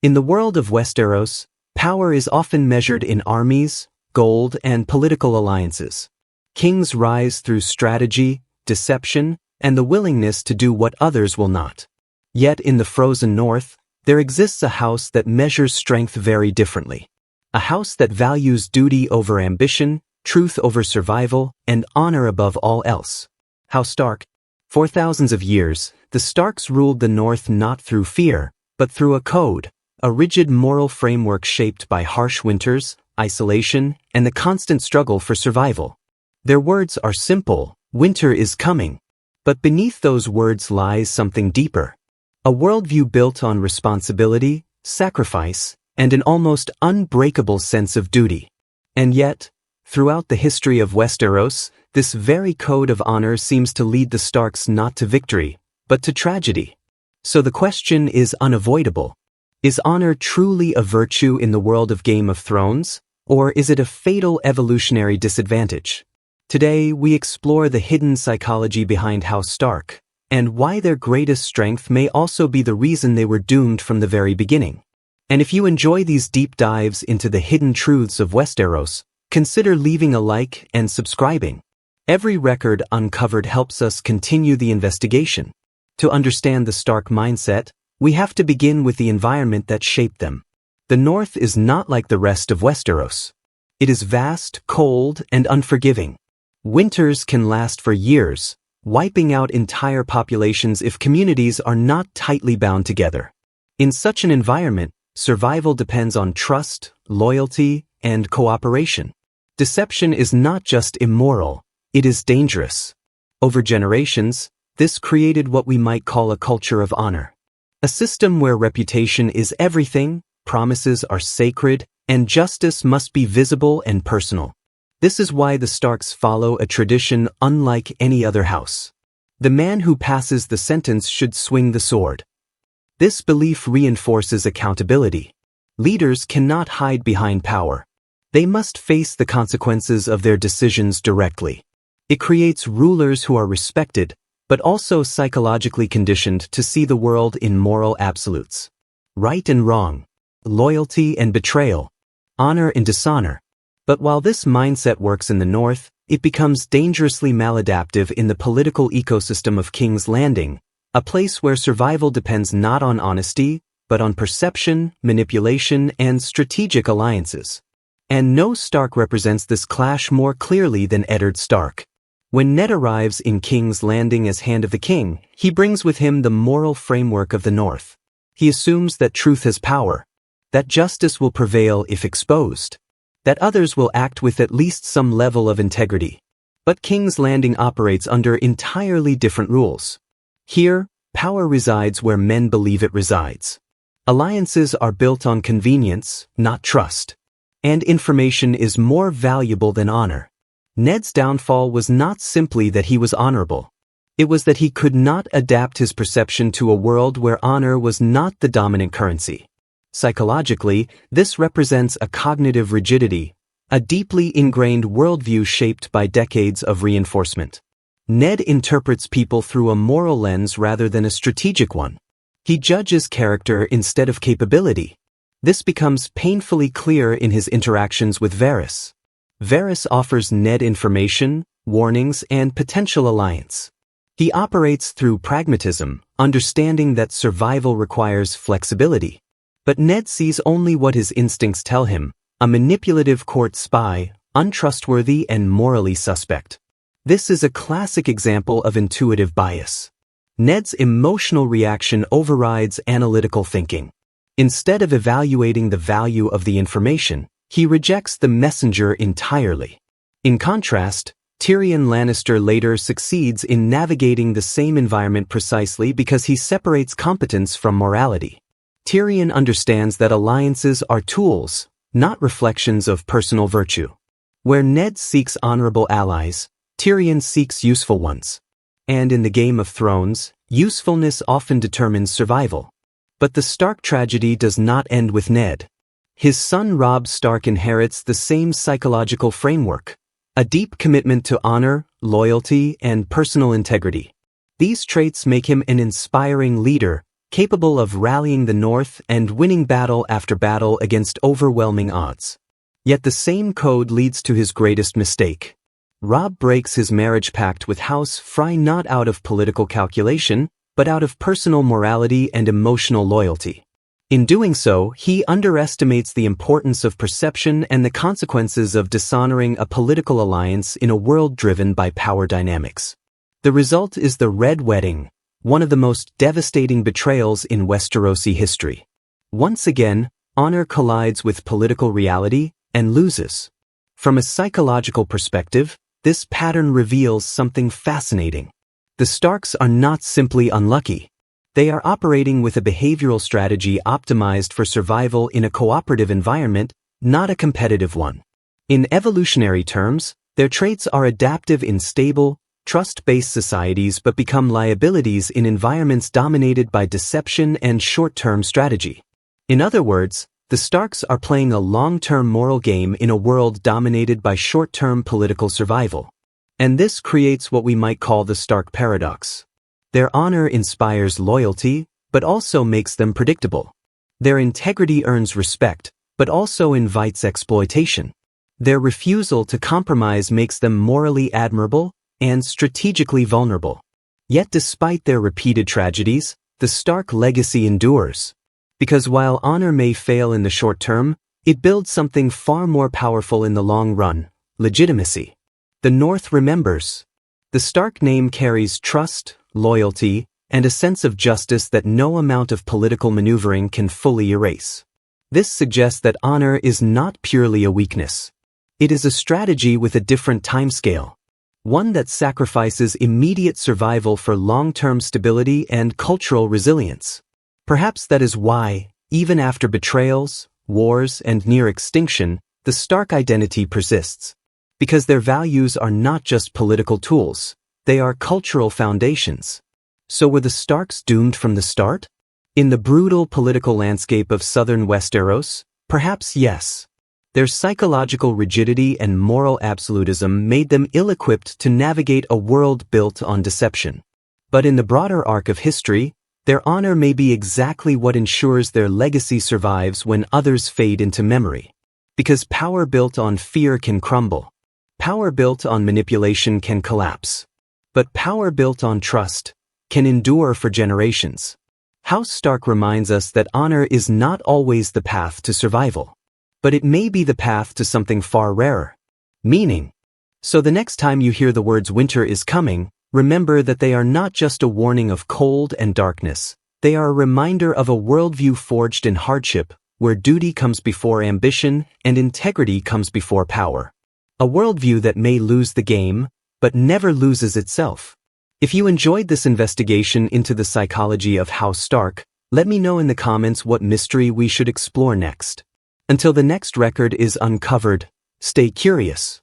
In the world of Westeros, power is often measured in armies, gold, and political alliances. Kings rise through strategy, deception, and the willingness to do what others will not. Yet in the frozen north, there exists a house that measures strength very differently. A house that values duty over ambition, truth over survival, and honor above all else. House Stark. For thousands of years, the Starks ruled the North not through fear, but through a code, a rigid moral framework shaped by harsh winters, isolation, and the constant struggle for survival. Their words are simple: winter is coming. But beneath those words lies something deeper. A worldview built on responsibility, sacrifice, and an almost unbreakable sense of duty. And yet, throughout the history of Westeros, this very code of honor seems to lead the Starks not to victory, but to tragedy. So the question is unavoidable. Is honor truly a virtue in the world of Game of Thrones, or is it a fatal evolutionary disadvantage? Today, we explore the hidden psychology behind House Stark, and why their greatest strength may also be the reason they were doomed from the very beginning. And if you enjoy these deep dives into the hidden truths of Westeros, consider leaving a like and subscribing. Every record uncovered helps us continue the investigation. To understand the Stark mindset, we have to begin with the environment that shaped them. The North is not like the rest of Westeros. It is vast, cold, and unforgiving. Winters can last for years, wiping out entire populations if communities are not tightly bound together. In such an environment, survival depends on trust, loyalty, and cooperation. Deception is not just immoral, it is dangerous. Over generations, this created what we might call a culture of honor. A system where reputation is everything, promises are sacred, and justice must be visible and personal. This is why the Starks follow a tradition unlike any other house. The man who passes the sentence should swing the sword. This belief reinforces accountability. Leaders cannot hide behind power. They must face the consequences of their decisions directly. It creates rulers who are respected, but also psychologically conditioned to see the world in moral absolutes. Right and wrong, loyalty and betrayal, honor and dishonor. But while this mindset works in the North, it becomes dangerously maladaptive in the political ecosystem of King's Landing, a place where survival depends not on honesty, but on perception, manipulation, and strategic alliances. And no Stark represents this clash more clearly than Eddard Stark. When Ned arrives in King's Landing as Hand of the King, he brings with him the moral framework of the North. He assumes that truth has power, that justice will prevail if exposed, that others will act with at least some level of integrity. But King's Landing operates under entirely different rules. Here, power resides where men believe it resides. Alliances are built on convenience, not trust. And information is more valuable than honor. Ned's downfall was not simply that he was honorable. It was that he could not adapt his perception to a world where honor was not the dominant currency. Psychologically, this represents a cognitive rigidity, a deeply ingrained worldview shaped by decades of reinforcement. Ned interprets people through a moral lens rather than a strategic one. He judges character instead of capability. This becomes painfully clear in his interactions with Varys. Varys offers Ned information, warnings, and potential alliance. He operates through pragmatism, understanding that survival requires flexibility. But Ned sees only what his instincts tell him, a manipulative court spy, untrustworthy and morally suspect. This is a classic example of intuitive bias. Ned's emotional reaction overrides analytical thinking. Instead of evaluating the value of the information, he rejects the messenger entirely. In contrast, Tyrion Lannister later succeeds in navigating the same environment precisely because he separates competence from morality. Tyrion understands that alliances are tools, not reflections of personal virtue. Where Ned seeks honorable allies, Tyrion seeks useful ones. And in the Game of Thrones, usefulness often determines survival. But the Stark tragedy does not end with Ned. His son Robb Stark inherits the same psychological framework, a deep commitment to honor, loyalty, and personal integrity. These traits make him an inspiring leader, capable of rallying the North and winning battle after battle against overwhelming odds. Yet the same code leads to his greatest mistake. Robb breaks his marriage pact with House Frey not out of political calculation, but out of personal morality and emotional loyalty. In doing so, he underestimates the importance of perception and the consequences of dishonoring a political alliance in a world driven by power dynamics. The result is the Red Wedding, one of the most devastating betrayals in Westerosi history. Once again, honor collides with political reality and loses. From a psychological perspective, this pattern reveals something fascinating. The Starks are not simply unlucky. They are operating with a behavioral strategy optimized for survival in a cooperative environment, not a competitive one. In evolutionary terms, their traits are adaptive in stable, trust-based societies but become liabilities in environments dominated by deception and short-term strategy. In other words, the Starks are playing a long-term moral game in a world dominated by short-term political survival. And this creates what we might call the Stark paradox. Their honor inspires loyalty, but also makes them predictable. Their integrity earns respect, but also invites exploitation. Their refusal to compromise makes them morally admirable and strategically vulnerable. Yet despite their repeated tragedies, the Stark legacy endures. Because while honor may fail in the short term, it builds something far more powerful in the long run: legitimacy. The North remembers. The Stark name carries trust, loyalty, and a sense of justice that no amount of political maneuvering can fully erase. This suggests that honor is not purely a weakness. It is a strategy with a different timescale, one that sacrifices immediate survival for long-term stability and cultural resilience. Perhaps that is why, even after betrayals, wars, and near extinction, the Stark identity persists. Because their values are not just political tools, they are cultural foundations. So were the Starks doomed from the start? In the brutal political landscape of southern Westeros, perhaps yes. Their psychological rigidity and moral absolutism made them ill-equipped to navigate a world built on deception. But in the broader arc of history, their honor may be exactly what ensures their legacy survives when others fade into memory. Because power built on fear can crumble. Power built on manipulation can collapse. But power built on trust can endure for generations. House Stark reminds us that honor is not always the path to survival. But it may be the path to something far rarer: meaning. So the next time you hear the words "winter is coming," remember that they are not just a warning of cold and darkness. They are a reminder of a worldview forged in hardship, where duty comes before ambition and integrity comes before power. A worldview that may lose the game, but never loses itself. If you enjoyed this investigation into the psychology of House Stark, let me know in the comments what mystery we should explore next. Until the next record is uncovered, stay curious.